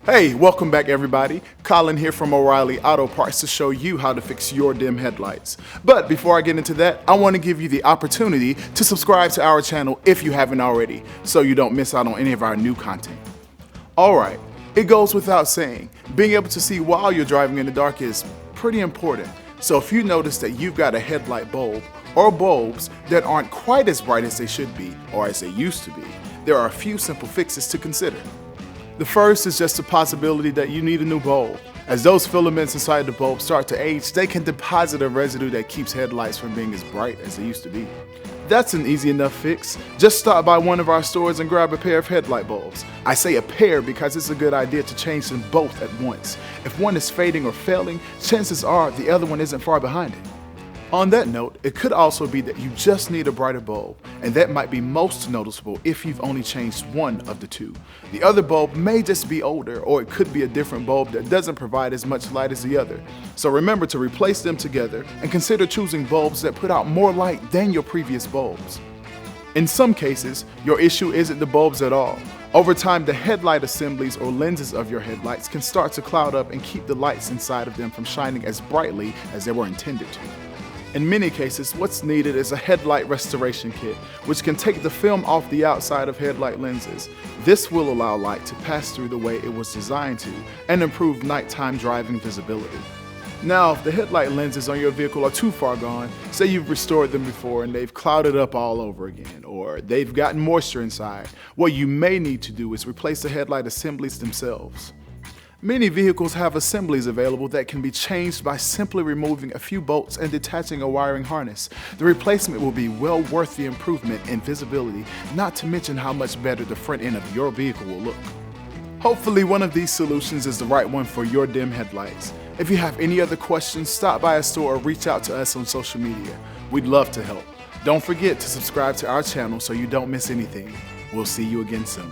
Hey, welcome back everybody. Colin here from Reilly Auto Parts to show you how to fix your dim headlights. But before I get into that, I want to give you the opportunity to subscribe to our channel if you haven't already, so you don't miss out on any of our new content. Alright, it goes without saying, being able to see while you're driving in the dark is pretty important. So if you notice that you've got a headlight bulb or bulbs that aren't quite as bright as they should be or as they used to be, there are a few simple fixes to consider. The first is just the possibility that you need a new bulb. As those filaments inside the bulb start to age, they can deposit a residue that keeps headlights from being as bright as they used to be. That's an easy enough fix. Just stop by one of our stores and grab a pair of headlight bulbs. I say a pair because it's a good idea to change them both at once. If one is fading or failing, chances are the other one isn't far behind it. On that note, it could also be that you just need a brighter bulb, and that might be most noticeable if you've only changed one of the two. The other bulb may just be older, or it could be a different bulb that doesn't provide as much light as the other. So remember to replace them together and consider choosing bulbs that put out more light than your previous bulbs. In some cases, your issue isn't the bulbs at all. Over time, the headlight assemblies or lenses of your headlights can start to cloud up and keep the lights inside of them from shining as brightly as they were intended to. In many cases, what's needed is a headlight restoration kit, which can take the film off the outside of headlight lenses. This will allow light to pass through the way it was designed to and improve nighttime driving visibility. Now, if the headlight lenses on your vehicle are too far gone, say you've restored them before and they've clouded up all over again, or they've gotten moisture inside, what you may need to do is replace the headlight assemblies themselves. Many vehicles have assemblies available that can be changed by simply removing a few bolts and detaching a wiring harness. The replacement will be well worth the improvement in visibility, not to mention how much better the front end of your vehicle will look. Hopefully one of these solutions is the right one for your dim headlights. If you have any other questions, stop by a store or reach out to us on social media. We'd love to help. Don't forget to subscribe to our channel so you don't miss anything. We'll see you again soon.